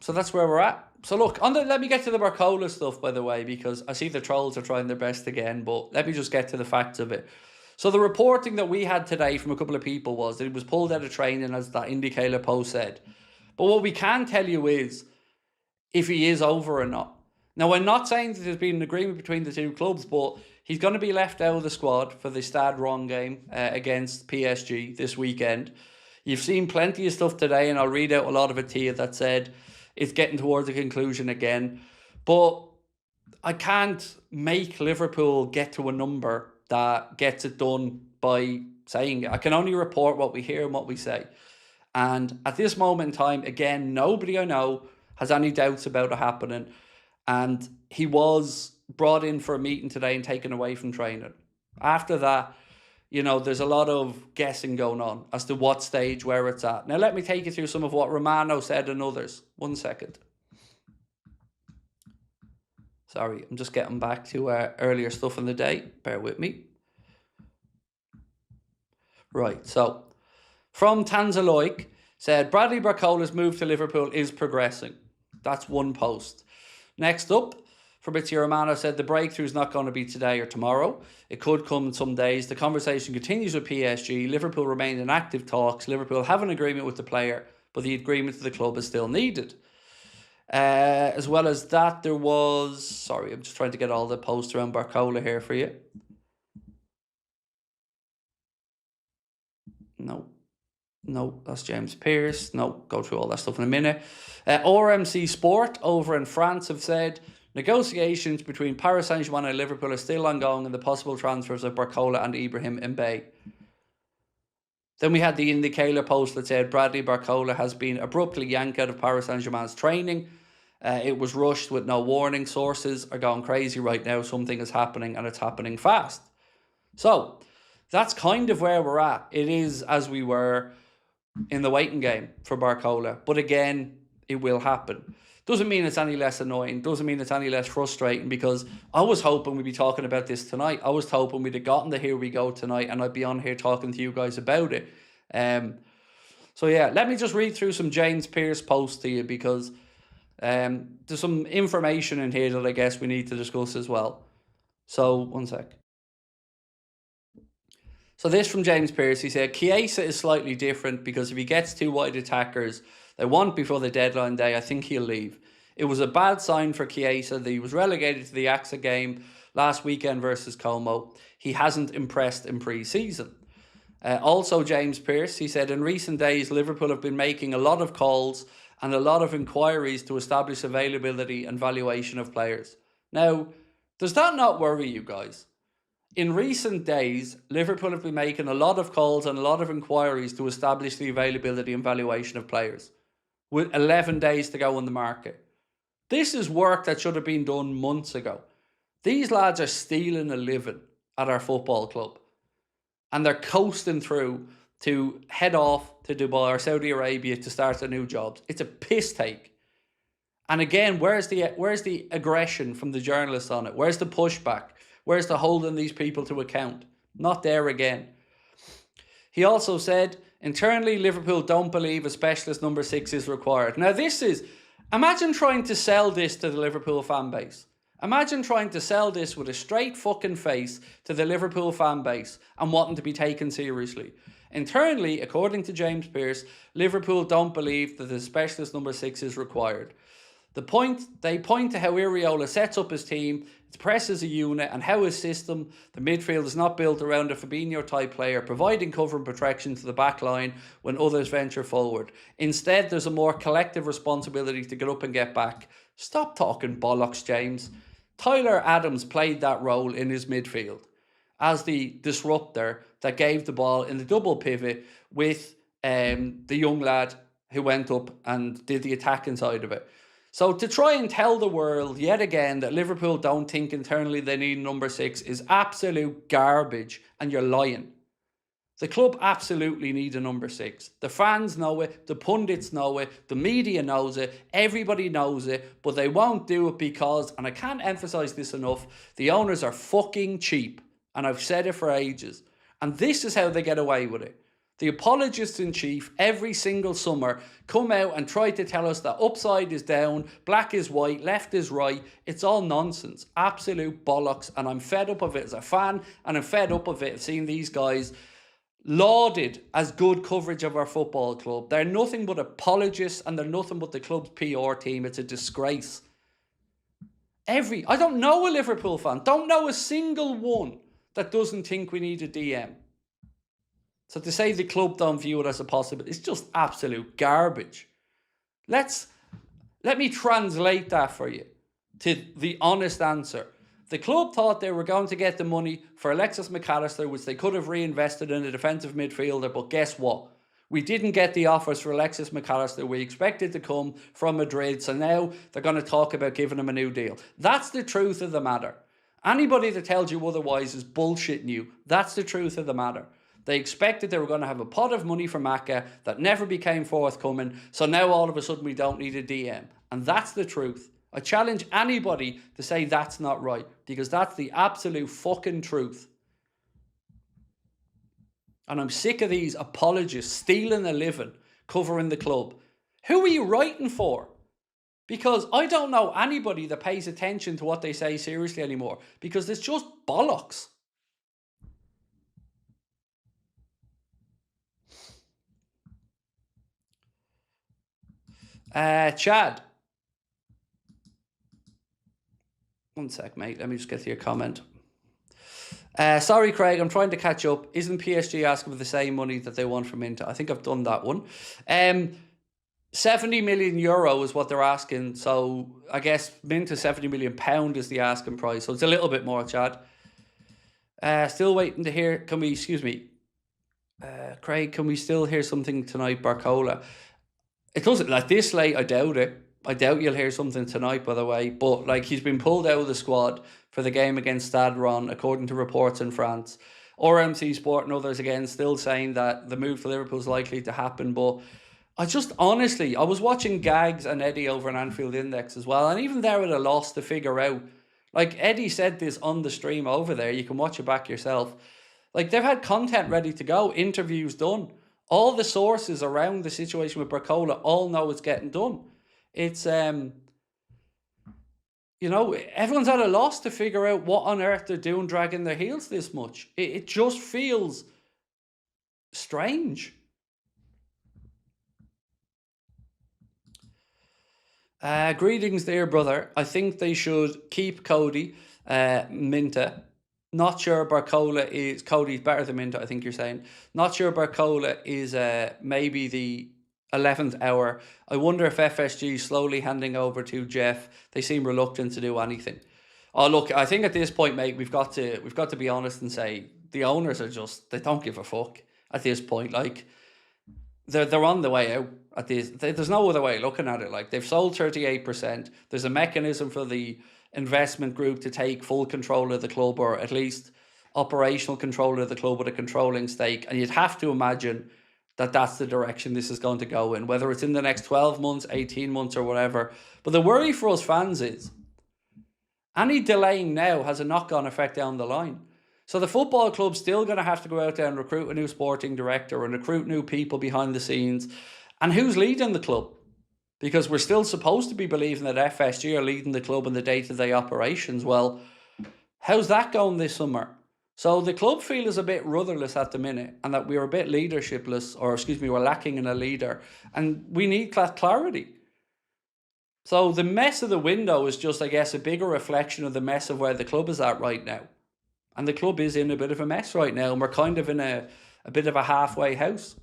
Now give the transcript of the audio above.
So that's where we're at. So look, let me get to the Barcola stuff, by the way, because I see the trolls are trying their best again, but let me just get to the facts of it. So the reporting that we had today from a couple of people was that he was pulled out of training, as that indicator post said. But what we can tell you is if he is over or not. Now, I'm not saying that there's been an agreement between the two clubs, but he's going to be left out of the squad for the Stade Rennes game against PSG this weekend. You've seen plenty of stuff today, and I'll read out a lot of it to you that said it's getting towards a conclusion again. But I can't make Liverpool get to a number that gets it done by saying it. I can only report what we hear and what we say. And at this moment in time, again, nobody I know has any doubts about it happening. And he was brought in for a meeting today and taken away from training. After that, you know, there's a lot of guessing going on as to what stage, where it's at. Now, let me take you through some of what Romano said and others. 1 second. Sorry, I'm just getting back to earlier stuff in the day. Bear with me. Right, so from Tanzaloik said, Bradley Barcola's move to Liverpool is progressing. That's one post. Next up, Fabrizio Romano said the breakthrough is not going to be today or tomorrow. It could come in some days. The conversation continues with PSG. Liverpool remain in active talks. Liverpool have an agreement with the player, but the agreement to the club is still needed. As well as that, there was... Sorry, I'm just trying to get all the posts around Barcola here for you. No, that's James Pearce. No, go through all that stuff in a minute. RMC Sport over in France have said negotiations between Paris Saint-Germain and Liverpool are still ongoing in the possible transfers of Barcola and Ibrahim Mbaye. Then we had the indicator post that said Bradley Barcola has been abruptly yanked out of Paris Saint-Germain's training. It was rushed with no warning. Sources are going crazy right now. Something is happening and it's happening fast. So that's kind of where we're at. It is as we were in the waiting game for Barcola. But again, it will happen. Doesn't mean it's any less annoying. Doesn't mean it's any less frustrating, because I was hoping we'd be talking about this tonight. I was hoping we'd have gotten the Here We Go tonight and I'd be on here talking to you guys about it. So yeah, let me just read through some James Pearce posts to you, because there's some information in here that I guess we need to discuss as well. So, 1 sec. So this from James Pearce, he said, Chiesa is slightly different because if he gets two wide attackers they want before the deadline day, I think he'll leave. It was a bad sign for Chiesa that he was relegated to the AXA game last weekend versus Como. He hasn't impressed in pre-season. Also, James Pearce, he said, in recent days, Liverpool have been making a lot of calls and a lot of inquiries to establish availability and valuation of players. Now, does that not worry you guys? In recent days, Liverpool have been making a lot of calls and a lot of inquiries to establish the availability and valuation of players, with 11 days to go on the market. This is work that should have been done months ago. These lads are stealing a living at our football club, and they're coasting through to head off to Dubai or Saudi Arabia to start their new jobs. It's a piss take. And again, where's the aggression from the journalists on it? Where's the pushback? Where's the holding these people to account? Not there again. He also said, internally, Liverpool don't believe a specialist number 6 is required. Now this is, imagine trying to sell this to the Liverpool fan base. Imagine trying to sell this with a straight fucking face to the Liverpool fan base and wanting to be taken seriously. Internally, according to James Pearce, Liverpool don't believe that the specialist number 6 is required. They point to how Iriola sets up his team, its press as a unit, and how his system, the midfield, is not built around a Fabinho-type player, providing cover and protection to the back line when others venture forward. Instead, there's a more collective responsibility to get up and get back. Stop talking bollocks, James. Tyler Adams played that role in his midfield as the disruptor that gave the ball in the double pivot with the young lad who went up and did the attacking side of it. So to try and tell the world yet again that Liverpool don't think internally they need number 6 is absolute garbage, and you're lying. The club absolutely need a number 6. The fans know it, the pundits know it, the media knows it, everybody knows it, but they won't do it because, and I can't emphasise this enough, the owners are fucking cheap, and I've said it for ages. And this is how they get away with it. The apologists in chief every single summer come out and try to tell us that upside is down, black is white, left is right. It's all nonsense, absolute bollocks, and I'm fed up of it as a fan, and I'm fed up of it seeing these guys lauded as good coverage of our football club. They're nothing but apologists, and they're nothing but the club's PR team. It's a disgrace. I don't know a Liverpool fan, don't know a single one that doesn't think we need a DM. So to say the club don't view it as a possibility, it's just absolute garbage. Let me translate that for you to the honest answer. The club thought they were going to get the money for Alexis McAllister, which they could have reinvested in a defensive midfielder, but guess what? We didn't get the offers for Alexis McAllister. We expected to come from Madrid, so now they're going to talk about giving him a new deal. That's the truth of the matter. Anybody that tells you otherwise is bullshitting you. That's the truth of the matter. They expected they were going to have a pot of money from Maka that never became forthcoming, so now all of a sudden we don't need a DM. And that's the truth. I challenge anybody to say that's not right, because that's the absolute fucking truth. And I'm sick of these apologists stealing a living, covering the club. Who are you writing for? Because I don't know anybody that pays attention to what they say seriously anymore, because it's just bollocks. Chad. One sec, mate. Let me just get to your comment. Sorry, Craig, I'm trying to catch up. Isn't PSG asking for the same money that they want from Inter? I think I've done that one. 70 million euro is what they're asking. So I guess Minter 70 million pound is the asking price. So it's a little bit more, Chad. Still waiting to hear. Craig, can we still hear something tonight, Barcola? It doesn't, like this late, I doubt it. I doubt you'll hear something tonight, by the way. But like, he's been pulled out of the squad for the game against Stade Rennes, according to reports in France. RMC Sport and others again still saying that the move for Liverpool is likely to happen. But I was watching Gags and Eddie over on Anfield Index as well, and even they're at a loss to figure out. Like, Eddie said this on the stream over there. You can watch it back yourself. Like, they've had content ready to go, interviews done. All the sources around the situation with Barcola all know it's getting done. It's, everyone's at a loss to figure out what on earth they're doing, dragging their heels this much. It just feels strange. Greetings there, brother. I think they should keep Cody, Minta. Not sure Barcola is... Cody's better than Minta, I think you're saying. Not sure Barcola is maybe the 11th hour. I wonder if FSG is slowly handing over to Jeff. They seem reluctant to do anything. Oh, look, I think at this point, mate, we've got to be honest and say the owners are just... They don't give a fuck at this point. Like, they're on the way out at this. There's no other way of looking at it. Like, they've sold 38%. There's a mechanism for the investment group to take full control of the club, or at least operational control of the club with a controlling stake. And you'd have to imagine that that's the direction this is going to go in, whether it's in the next 12 months, 18 months or whatever. But the worry for us fans is any delaying now has a knock-on effect down the line. So the football club's still going to have to go out there and recruit a new sporting director and recruit new people behind the scenes. And who's leading the club? Because we're still supposed to be believing that FSG are leading the club in the day-to-day operations. Well, how's that going this summer? So the club feels a bit rudderless at the minute, and that we're a bit leadershipless, we're lacking in a leader, and we need clarity. So the mess of the window is just, I guess, a bigger reflection of the mess of where the club is at right now. And the club is in a bit of a mess right now, and we're kind of in a bit of a halfway house.